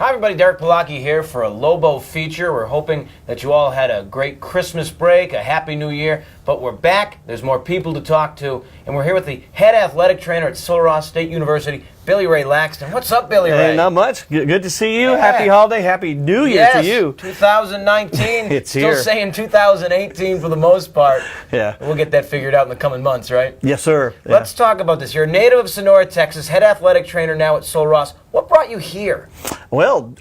Hi everybody, Derek Palaki here for a Lobo feature. We're hoping that you all had a great Christmas break, a happy new year, but we're back. There's more people to talk to, and we're here with the head athletic trainer at Sul Ross State University, Billy Ray Laxton. What's up, Billy Ray? Hey, not much. Good to see you. Yeah. Happy holiday. Happy New Year to you. 2019. It's Still here. saying 2018 for the most part. Yeah. We'll get that figured out in the coming months, right? Yes, sir. Yeah. Let's talk about this. You're a native of Sonora, Texas, head athletic trainer now at Sul Ross. What brought you here? Well,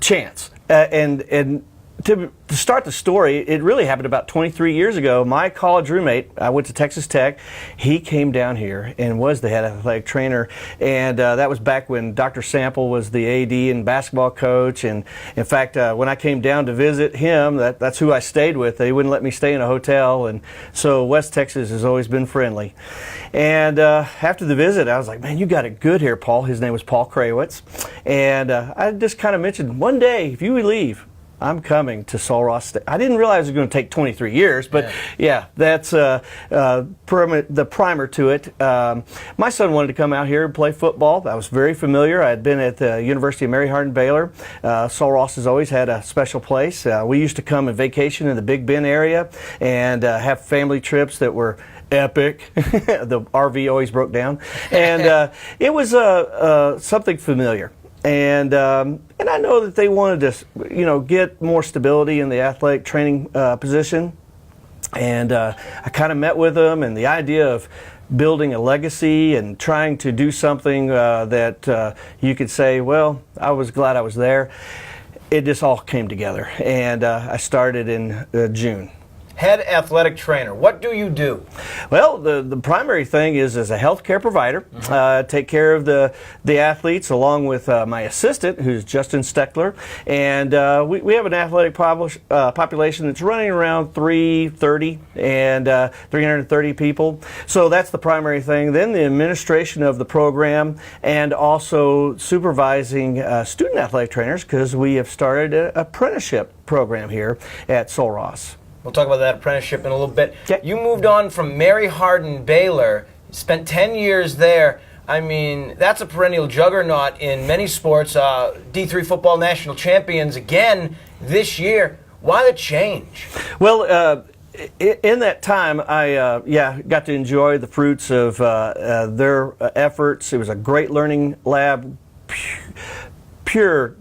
chance. And to start the story, it really happened about 23 years ago. My college roommate, I went to Texas Tech, he came down here and was the head athletic trainer. And that was back when Dr. Sample was the AD and basketball coach. And in fact, when I came down to visit him, that's who I stayed with. They wouldn't let me stay in a hotel. And so West Texas has always been friendly. And after the visit, I was like, man, you got it good here, Paul. His name was Paul Krawitz. And I just kind of mentioned, one day, if you leave, I'm coming to Sul Ross State. I didn't realize it was going to take 23 years, but yeah that's the primer to it. My son wanted to come out here and play football. I was very familiar. I had been at the University of Mary Hardin Baylor. Sul Ross has always had a special place. We used to come and vacation in the Big Bend area and have family trips that were epic. The RV always broke down. And it was something familiar. And I know that they wanted to, get more stability in the athletic training position. And I kind of met with them, and the idea of building a legacy and trying to do something that you could say, well, I was glad I was there. It just all came together, and I started in June. Head athletic trainer. What do you do? Well, the primary thing is as a healthcare provider, take care of the athletes along with my assistant, who's Justin Steckler, and we have an athletic population that's running around 330 and 330 people. So that's the primary thing. Then the administration of the program and also supervising student athletic trainers, because we have started an apprenticeship program here at Sul Ross. We'll talk about that apprenticeship in a little bit. Okay. You moved on from Mary Hardin Baylor, spent 10 years there. I mean, that's a perennial juggernaut in many sports. D3 football national champions again this year. Why the change? Well, in that time, I got to enjoy the fruits of their efforts. It was a great learning lab, pure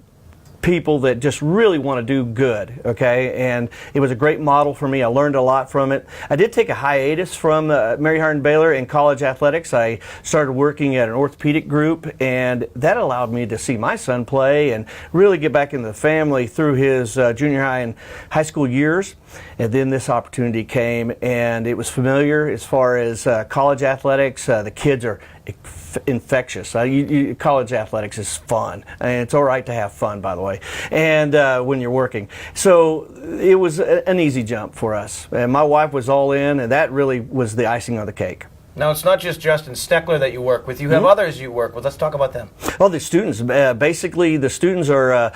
people that just really want to do good, okay? And it was a great model for me. I learned a lot from it. I did take a hiatus from Mary Hardin Baylor in college athletics. I started working at an orthopedic group, and that allowed me to see my son play and really get back into the family through his junior high and high school years. And then this opportunity came, and it was familiar as far as college athletics. The kids are infectious. College athletics is fun, and it's all right to have fun, by the way, and when you're working. So it was an easy jump for us, and my wife was all in, and that really was the icing on the cake. Now, it's not just Justin Steckler that you work with. You have others you work with. Let's talk about them. Well, the students, basically the students are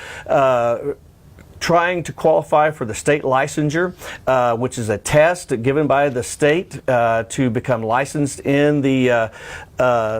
trying to qualify for the state licensure, which is a test given by the state to become licensed in the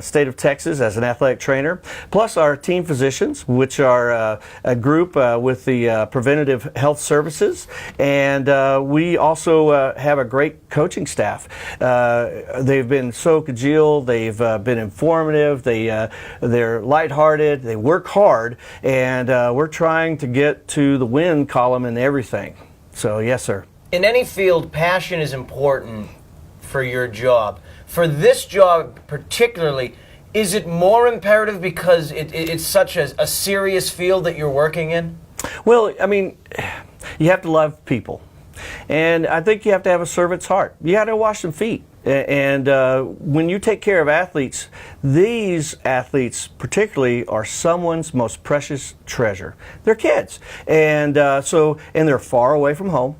state of Texas as an athletic trainer, plus our team physicians, which are a group with the preventative health services, and we also have a great coaching staff. They've been so collegial, they've been informative, they're lighthearted, they work hard, and we're trying to get to the win column and everything. So yes, sir. In any field, passion is important for your job. For this job particularly, is it more imperative because it's such a serious field that you're working in? Well, I mean, you have to love people. And I think you have to have a servant's heart. You got to wash some feet. And when you take care of athletes, these athletes particularly are someone's most precious treasure. They're kids. And and they're far away from home.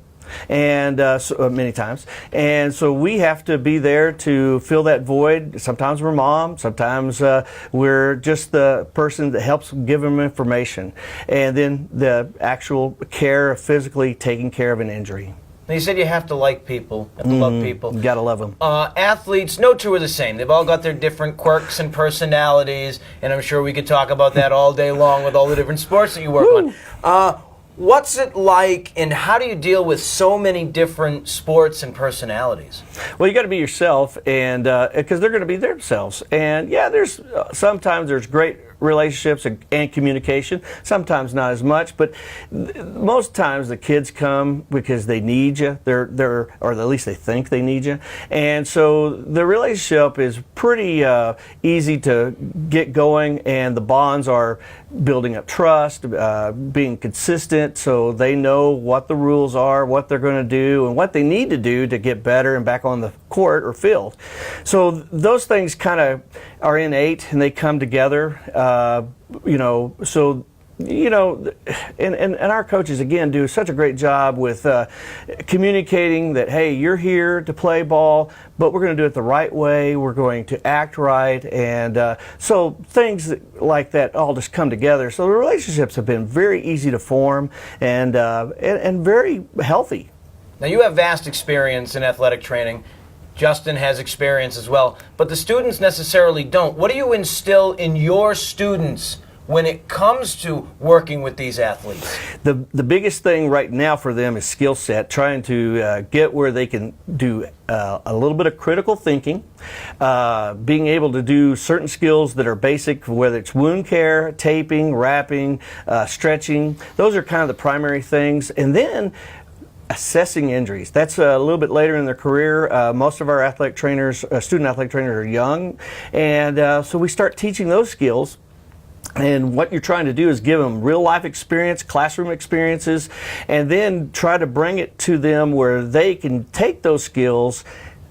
And many times, and so we have to be there to fill that void. Sometimes we're mom, sometimes we're just the person that helps give them information, and then the actual care of physically taking care of an injury. Now, you said you have to like people, have to love people. You gotta love them. Athletes, no two are the same. They've all got their different quirks and personalities, and I'm sure we could talk about that all day long with all the different sports that you work on. What's it like, and how do you deal with so many different sports and personalities? Well, you got to be yourself, and because they're going to be themselves. And yeah, there's sometimes there's great relationships and communication. Sometimes not as much, but most times the kids come because they need you. They're or at least they think they need you, and so the relationship is pretty easy to get going, and the bonds are building up trust, being consistent, so they know what the rules are, what they're going to do, and what they need to do to get better and back on the court or field. So those things kind of are innate, and they come together. And our coaches again do such a great job with communicating that, hey, you're here to play ball, but we're going to do it the right way. We're going to act right, and so things like that all just come together. So the relationships have been very easy to form and very healthy. Now, you have vast experience in athletic training. Justin has experience as well, but the students necessarily don't. What do you instill in your students when it comes to working with these athletes? The biggest thing right now for them is skill set, trying to get where they can do a little bit of critical thinking, being able to do certain skills that are basic, whether it's wound care, taping, wrapping, stretching. Those are kind of the primary things. And then assessing injuries. That's a little bit later in their career. Most of our athletic trainers, student athletic trainers, are young, and so we start teaching those skills. And what you're trying to do is give them real life experience, classroom experiences, and then try to bring it to them where they can take those skills,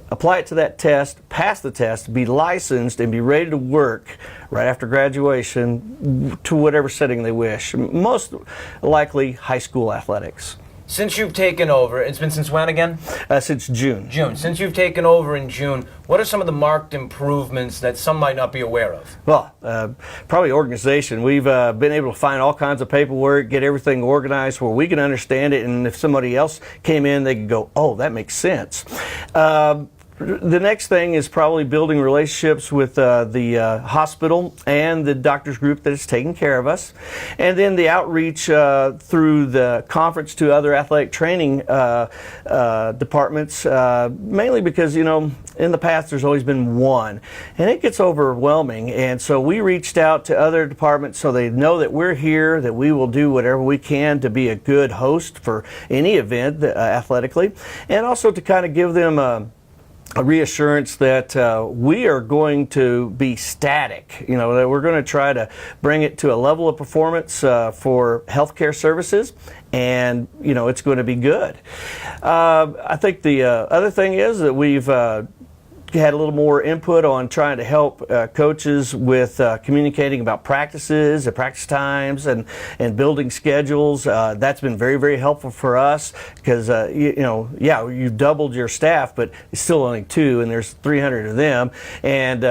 apply it to that test, pass the test, be licensed, and be ready to work right after graduation to whatever setting they wish. Most likely high school athletics. Since you've taken over, it's been since when again? Since June. June. Since you've taken over in June, what are some of the marked improvements that some might not be aware of? Well, probably organization. We've been able to find all kinds of paperwork, get everything organized where we can understand it, and if somebody else came in, they could go, oh, that makes sense. The next thing is probably building relationships with the hospital and the doctor's group that is taking care of us. And then the outreach through the conference to other athletic training departments, mainly because, in the past there's always been one. And it gets overwhelming. And so we reached out to other departments so they know that we're here, that we will do whatever we can to be a good host for any event athletically. And also to kind of give them a reassurance that we are going to be static, that we're going to try to bring it to a level of performance for healthcare services, and it's going to be good. I think the other thing is that we've had a little more input on trying to help coaches with communicating about practices and practice times and building schedules. That's been very, very helpful for us because, you've doubled your staff, but it's still only 2 and there's 300 of them. And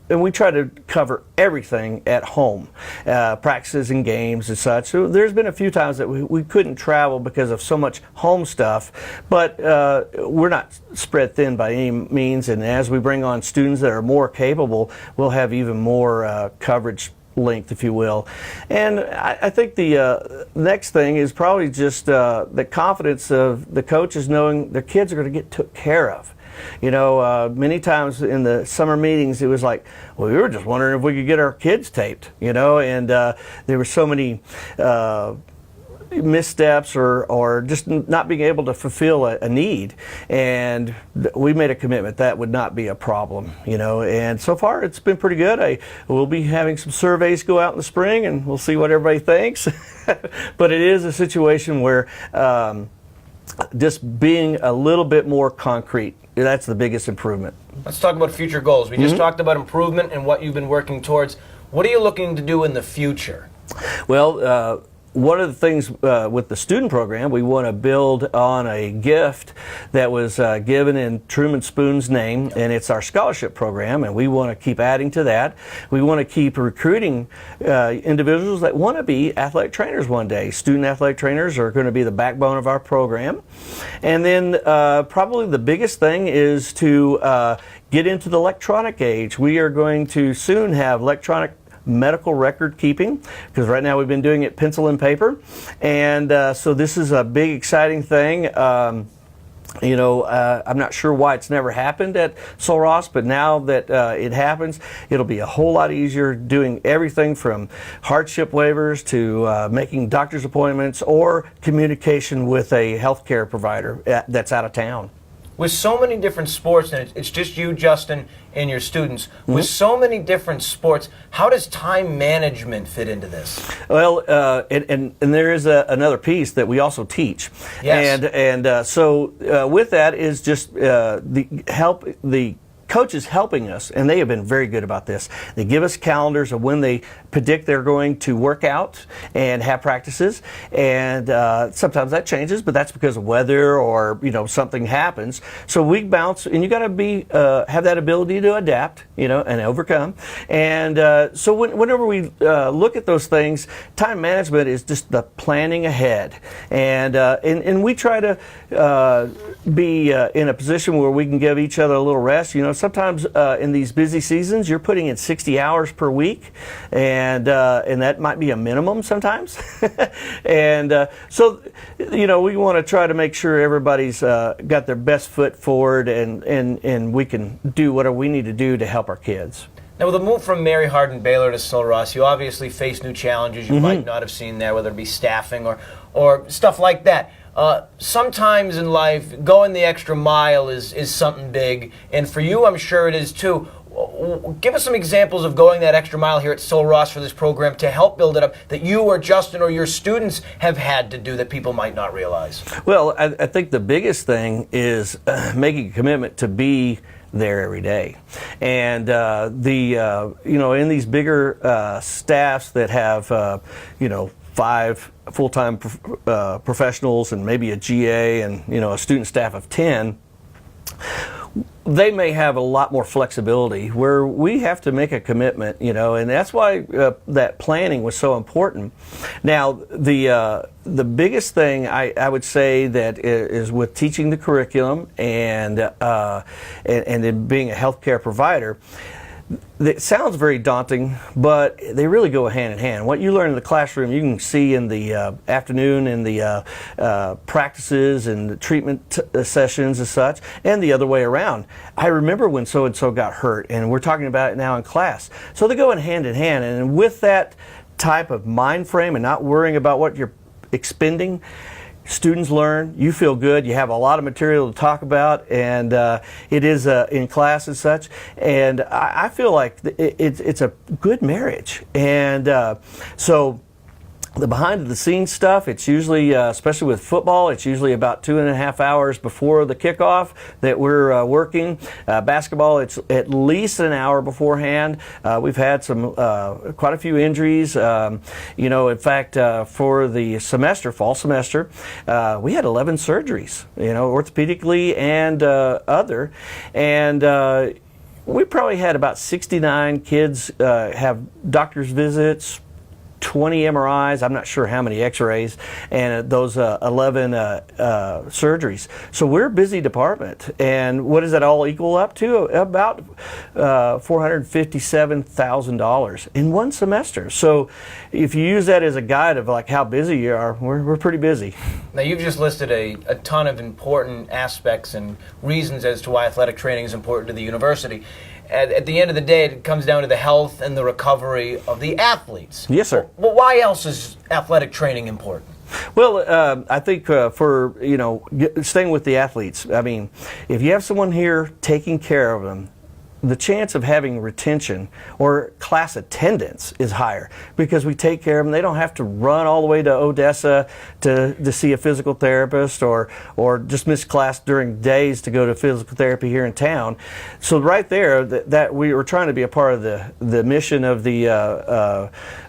and we try to cover everything at home, practices and games and such. So there's been a few times that we couldn't travel because of so much home stuff, but we're not spread thin by any means. And as we bring on students that are more capable, we'll have even more coverage length, if you will. And I think the next thing is probably just the confidence of the coaches knowing their kids are going to get took care of. Many times in the summer meetings, it was like, well, we were just wondering if we could get our kids taped, and there were so many missteps or just not being able to fulfill a need. And we made a commitment that would not be a problem, and so far it's been pretty good. We'll be having some surveys go out in the spring, and we'll see what everybody thinks. But it is a situation where just being a little bit more concrete, that's the biggest improvement. Let's talk about future goals. We just talked about improvement and what you've been working towards. What are you looking to do in the future? Well, one of the things with the student program, we want to build on a gift that was given in Truman Spoon's name, and it's our scholarship program, and we want to keep adding to that. We want to keep recruiting individuals that want to be athletic trainers one day. Student athletic trainers are going to be the backbone of our program. And then probably the biggest thing is to get into the electronic age. We are going to soon have electronic medical record keeping, because right now we've been doing it pencil and paper, and so this is a big exciting thing. I'm not sure why it's never happened at Sul Ross, but now that it happens, it'll be a whole lot easier doing everything from hardship waivers to making doctor's appointments or communication with a healthcare provider that's out of town. With so many different sports, and it's just you, Justin, and your students, with so many different sports, how does time management fit into this? Well, and there is another piece that we also teach. Yes. So with that is just the coaches helping us, and they have been very good about this. They give us calendars of when they predict they're going to work out and have practices, and sometimes that changes, but that's because of weather or something happens. So we bounce, and you got to be have that ability to adapt, and overcome. And so whenever we look at those things, time management is just the planning ahead, and we try to be in a position where we can give each other a little rest. Sometimes in these busy seasons, you're putting in 60 hours per week, and that might be a minimum sometimes. And so, we want to try to make sure everybody's got their best foot forward, and we can do whatever we need to do to help our kids. Now, with the move from Mary Hardin Baylor to Sul Ross, you obviously face new challenges you might not have seen there, whether it be staffing or stuff like that. Sometimes in life, going the extra mile is something big, and for you, I'm sure it is too. Give us some examples of going that extra mile here at Sul Ross for this program to help build it up that you or Justin or your students have had to do that people might not realize. Well, I think the biggest thing is making a commitment to be there every day, and in these bigger staffs that have 5 full-time professionals and maybe a GA and a student staff of 10, they may have a lot more flexibility where we have to make a commitment, and that's why that planning was so important. Now, the biggest thing I would say that is with teaching the curriculum and then being a healthcare provider. It sounds very daunting, but they really go hand in hand. What you learn in the classroom, you can see in the afternoon in the practices and the treatment sessions and such, and the other way around. I remember when so-and-so got hurt, and we're talking about it now in class. So they go in hand, and with that type of mind frame and not worrying about what you're expending, students learn, you feel good, you have a lot of material to talk about, and it is in class and such, and I feel like it's a good marriage. And so the behind-the-scenes stuff, it's usually, especially with football, it's usually about 2.5 hours before the kickoff that we're working. Basketball, it's at least an hour beforehand. We've had quite a few injuries. In fact, for the fall semester, we had 11 surgeries, orthopedically and other. And we probably had about 69 kids have doctor's visits, 20 MRIs, I'm not sure how many x-rays, and those 11 surgeries. So we're a busy department. And what does that all equal up to? About $457,000 in one semester. So if you use that as a guide of like how busy you are, we're pretty busy. Now, you've just listed a ton of important aspects and reasons as to why athletic training is important to the university. At the end of the day, it comes down to the health and the recovery of the athletes. Yes, sir. But why else is athletic training important? Well, I think for, staying with the athletes, I mean, if you have someone here taking care of them, the chance of having retention or class attendance is higher because we take care of them. They don't have to run all the way to Odessa to see a physical therapist or just miss class during days to go to physical therapy here in town. So right there, that we were trying to be a part of the mission of the,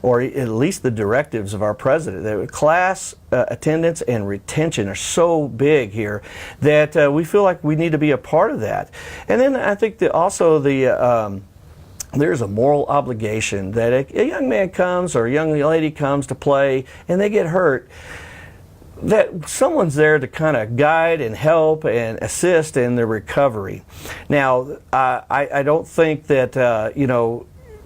or at least the directives of our president. That class attendance and retention are so big here that we feel like we need to be a part of that. And then I think that also there's a moral obligation that a young man comes or a young lady comes to play and they get hurt, that someone's there to kind of guide and help and assist in the recovery. Now, I don't think that,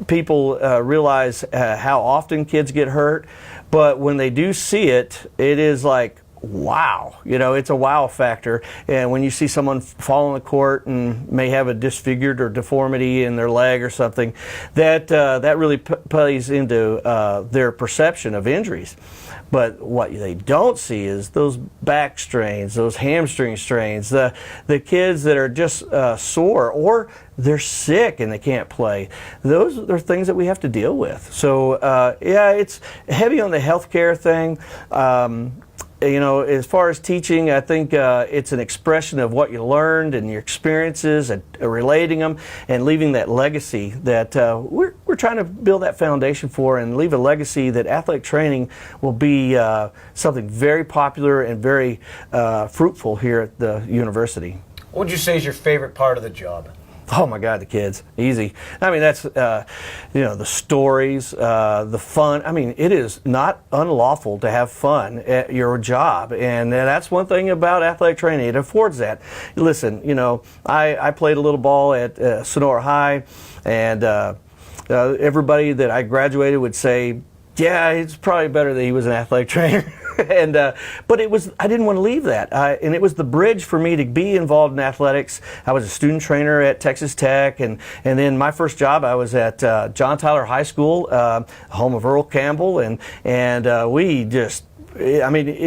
people realize how often kids get hurt, but when they do see it, it is like, wow, it's a wow factor. And when you see someone fall on the court and may have a disfigured or deformity in their leg or something, that really plays into their perception of injuries. But what they don't see is those back strains, those hamstring strains, the kids that are just sore or they're sick and they can't play. Those are things that we have to deal with. So it's heavy on the healthcare thing. As far as teaching, I think it's an expression of what you learned and your experiences and relating them and leaving that legacy that we're trying to build that foundation for and leave a legacy that athletic training will be something very popular and very fruitful here at the university. What would you say is your favorite part of the job? Oh my God, the kids, easy. I mean, that's, the stories, the fun. I mean, it is not unlawful to have fun at your job. And that's one thing about athletic training. It affords that. Listen, I played a little ball at Sonora High, and everybody that I graduated would say, yeah, it's probably better that he was an athletic trainer. But I didn't want to leave that. And it was the bridge for me to be involved in athletics. I was a student trainer at Texas Tech. And then my first job, I was at John Tyler High School, home of Earl Campbell. And it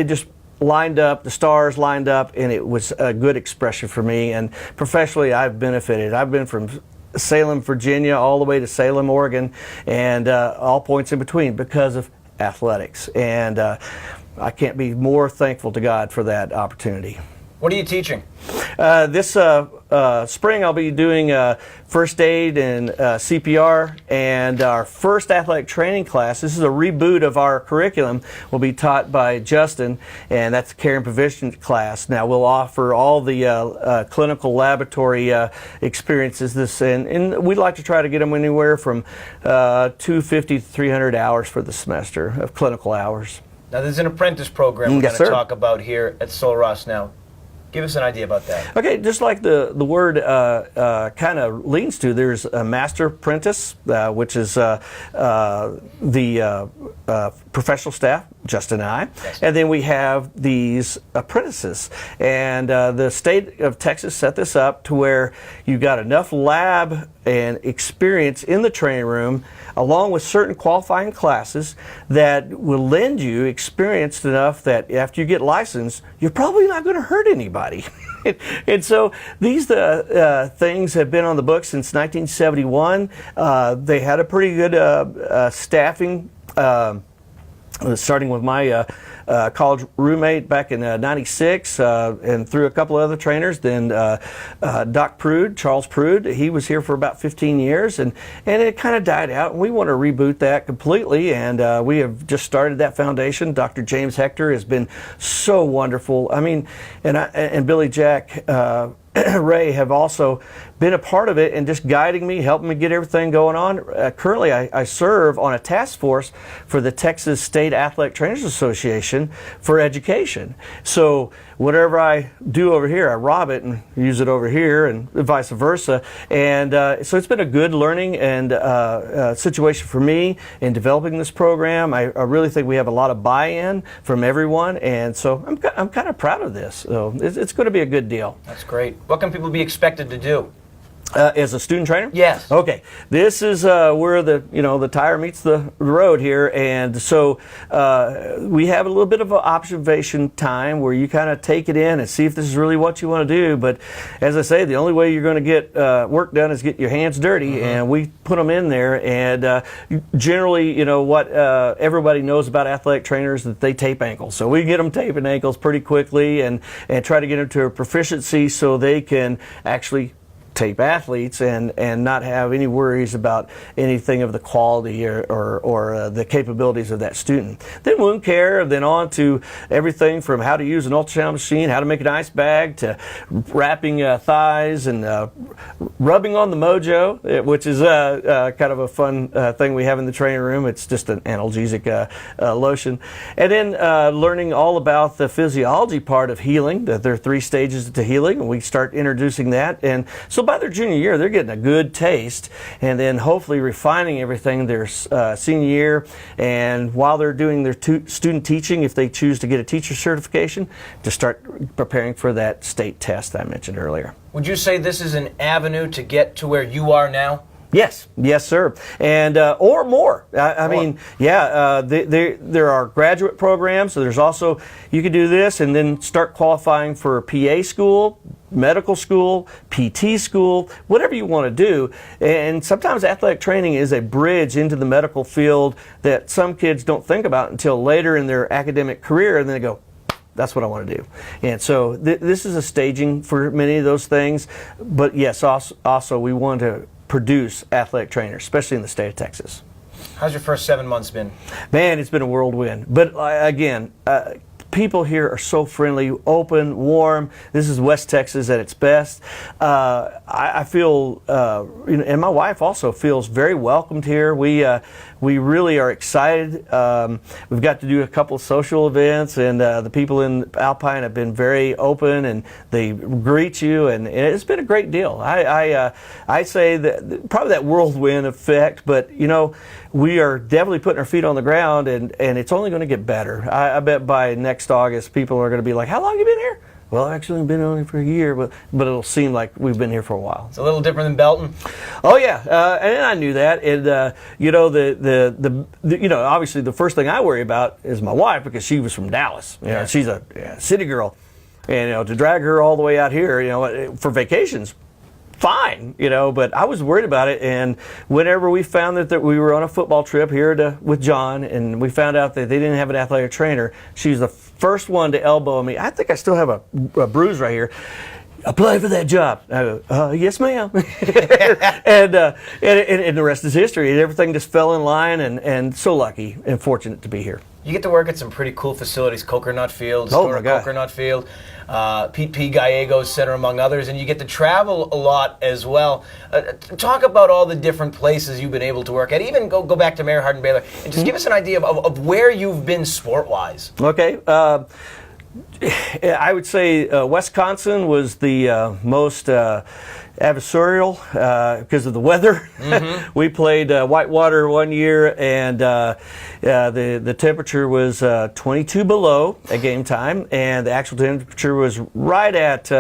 just lined up, the stars lined up, and it was a good expression for me. And professionally, I've benefited. I've been from Salem, Virginia, all the way to Salem, Oregon, and all points in between because of athletics. And I can't be more thankful to God for that opportunity. What are you teaching? This spring I'll be doing first aid and CPR, and our first athletic training class, this is a reboot of our curriculum, will be taught by Justin, and that's the care and prevention class. Now we'll offer all the clinical laboratory experiences, and we'd like to try to get them anywhere from 250 to 300 hours for the semester of clinical hours. Now there's an apprentice program we're Yes, going to sir. talk about here at Sul Ross now. Give us an idea about that. Okay, just like the word kind of leans to, there's a master apprentice, which is the professional staff, Justin and I, Yes. and then we have these apprentices. And the state of Texas set this up to where you got enough lab and experience in the training room, along with certain qualifying classes that will lend you experience enough that after you get licensed, you're probably not going to hurt anybody. And so these things have been on the books since 1971. They had a pretty good staffing, starting with my college roommate back in '96, and through a couple of other trainers. Then Doc Prude, Charles Prude, he was here for about 15 years, and it kind of died out. And we want to reboot that completely, and we have just started that foundation. Dr. James Hector has been so wonderful. I mean, and Billy Jack Ray have also been a part of it and just guiding me, helping me get everything going on. Currently, I serve on a task force for the Texas State Athletic Trainers Association for education. So whatever I do over here, I rob it and use it over here, and vice versa. And so it's been a good learning and situation for me in developing this program. I really think we have a lot of buy-in from everyone, and so I'm kind of proud of this. So it's going to be a good deal. That's great. What can people be expected to do? As a student trainer? Yes. Okay. This is where the tire meets the road here, and so we have a little bit of an observation time where you kind of take it in and see if this is really what you want to do. But as I say, the only way you're going to get work done is get your hands dirty, and we put them in there. And generally, what everybody knows about athletic trainers that they tape ankles. So we get them taping ankles pretty quickly and try to get them to a proficiency so they can actually tape athletes and not have any worries about anything of the quality or the capabilities of that student. Then wound care, then on to everything from how to use an ultrasound machine, how to make an ice bag, to wrapping thighs and rubbing on the mojo, which is kind of a fun thing we have in the training room. It's just an analgesic lotion. And then learning all about the physiology part of healing. There are 3 stages to healing, and we start introducing that. And so by their junior year, they're getting a good taste, and then hopefully refining everything their senior year. And while they're doing their student teaching, if they choose to get a teacher certification, to start preparing for that state test I mentioned earlier. Would you say this is an avenue to get to where you are now? Yes, sir, and or more. I mean, there are graduate programs. So there's also, you could do this and then start qualifying for PA school, medical school, PT school, whatever you want to do. And sometimes athletic training is a bridge into the medical field that some kids don't think about until later in their academic career, and then they go, that's what I want to do. And so this is a staging for many of those things. But yes, also we want to produce athletic trainers, especially in the state of Texas. How's your first 7 months been? Man, it's been a whirlwind. But again, people here are so friendly, open, warm. This is West Texas at its best. I feel, and my wife also feels very welcomed here. We really are excited. We've got to do a couple of social events, and the people in Alpine have been very open, and they greet you, and it's been a great deal. I say that probably that whirlwind effect, but we are definitely putting our feet on the ground, and it's only going to get better. I bet by next August, people are going to be like, "How long have you been here?" Well, actually, I've been only for a year, but it'll seem like we've been here for a while. It's a little different than Belton. Oh yeah, and I knew that. And obviously the first thing I worry about is my wife, because she was from Dallas. She's a city girl, and to drag her all the way out here, for vacations. Fine, but I was worried about it. And whenever we found that we were on a football trip here with John, and we found out that they didn't have an athletic trainer, she was the first one to elbow me. I think I still have a bruise right here. Apply for that job. I go, yes, ma'am. and the rest is history. And everything just fell in line, and so lucky and fortunate to be here. You get to work at some pretty cool facilities, Coconut Field, Coconut Field, Pete P. Gallegos Center, among others, and you get to travel a lot as well. Talk about all the different places you've been able to work at. Even go back to Mary Hardin Baylor, and just give us an idea of where you've been sport-wise. Okay. I would say Wisconsin was the most adversarial because of the weather. We played Whitewater one year, and the temperature was 22 below at game time, and the actual temperature was right at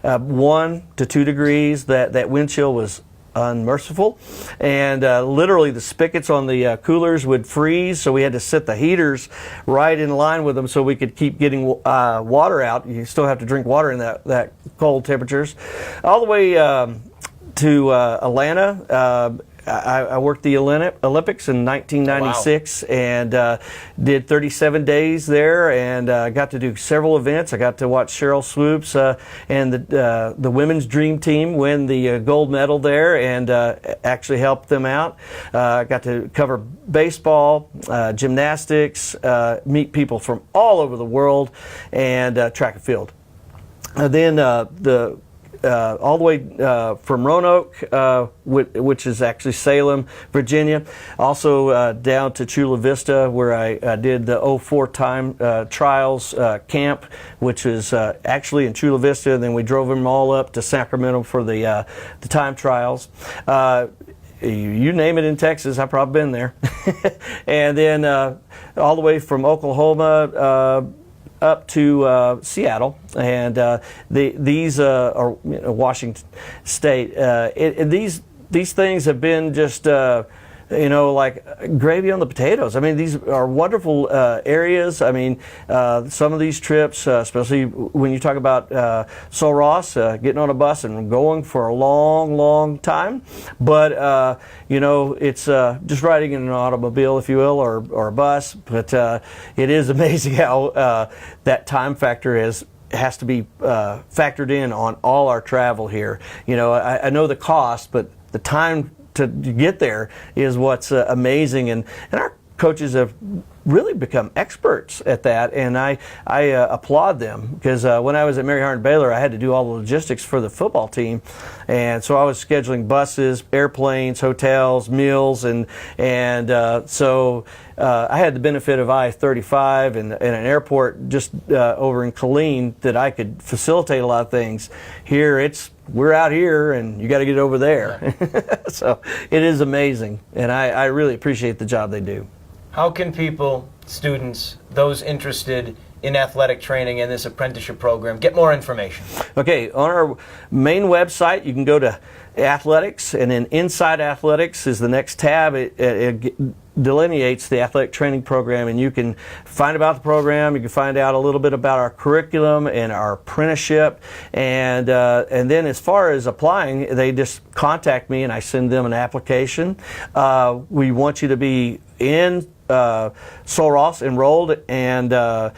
1 to 2 degrees. That wind chill was unmerciful, and literally the spigots on the coolers would freeze, so we had to set the heaters right in line with them so we could keep getting water out. You still have to drink water in that cold temperatures. All the way to Atlanta. I worked the Olympics in 1996. Wow. And did 37 days there, and got to do several events. I got to watch Cheryl Swoops and the women's dream team win the gold medal there, and actually helped them out. Got to cover baseball, gymnastics, meet people from all over the world, and track and field. Then all the way from Roanoke, which is actually Salem, Virginia. Also down to Chula Vista, where I did the 04 time trials camp, which is actually in Chula Vista. And then we drove them all up to Sacramento for the time trials. You name it in Texas, I've probably been there. And then all the way from Oklahoma, up to Seattle, and these are Washington State. These things have been just like gravy on the potatoes. I mean, these are wonderful areas. I mean, some of these trips, especially when you talk about Sul Ross, getting on a bus and going for a long, long time. But, it's just riding in an automobile, if you will, or a bus. But it is amazing how that time factor has to be factored in on all our travel here. I know the cost, but the time to get there is what's amazing, and our coaches have really become experts at that, and I applaud them, because when I was at Mary Hardin Baylor, I had to do all the logistics for the football team, and so I was scheduling buses, airplanes, hotels, meals, and so I had the benefit of I-35 and an airport just over in Killeen that I could facilitate a lot of things. Here we're out here and you got to get over there. So it is amazing, and I really appreciate the job they do. How can people, students, those interested in athletic training and this apprenticeship program get more information? Okay, on our main website, you can go to athletics, and then inside athletics is the next tab. It delineates the athletic training program, and you can find about the program. You can find out a little bit about our curriculum and our apprenticeship, and then as far as applying, they just contact me and I send them an application. We want you to be in Sul Ross enrolled and a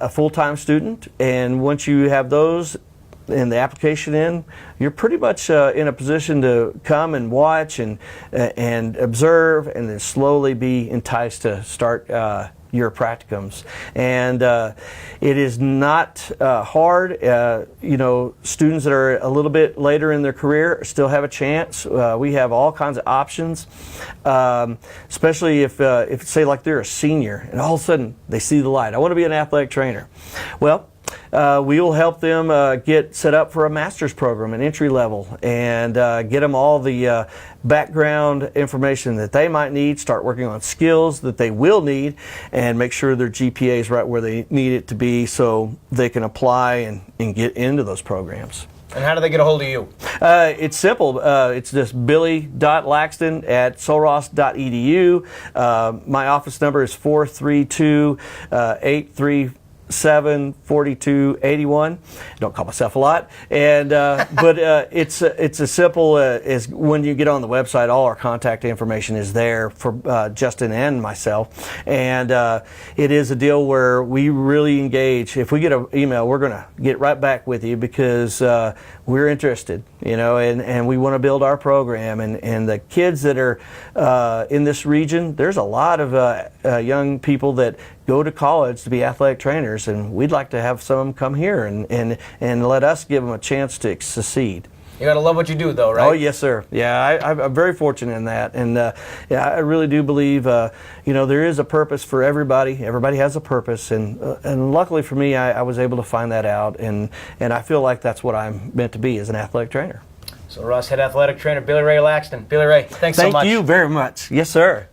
full-time student, and once you have those and the application in, you're pretty much in a position to come and watch and observe, and then slowly be enticed to start your practicums. And it is not hard. Students that are a little bit later in their career still have a chance. We have all kinds of options, especially if say like they're a senior and all of a sudden they see the light. I want to be an athletic trainer. Well, we will help them get set up for a master's program, an entry level, and get them all the background information that they might need, start working on skills that they will need, and make sure their GPA is right where they need it to be so they can apply and get into those programs. And how do they get a hold of you? It's simple. It's just billy.laxton@solross.edu. My office number is 432-837-4281. Don't call myself a lot, and but it's as simple as when you get on the website, all our contact information is there for Justin and myself, and it is a deal where we really engage. If we get an email, we're going to get right back with you, because we're interested, and we want to build our program, and the kids that are in this region, there's a lot of young people that go to college to be athletic trainers, and we'd like to have some of them come here and let us give them a chance to succeed. You got to love what you do, though, right? Oh, yes, sir. Yeah, I'm very fortunate in that, and I really do believe, there is a purpose for everybody. Everybody has a purpose, and luckily for me, I was able to find that out, and I feel like that's what I'm meant to be, as an athletic trainer. So, Ross, head athletic trainer Billy Ray Laxton. Billy Ray, thanks so much. Thank you very much. Yes, sir.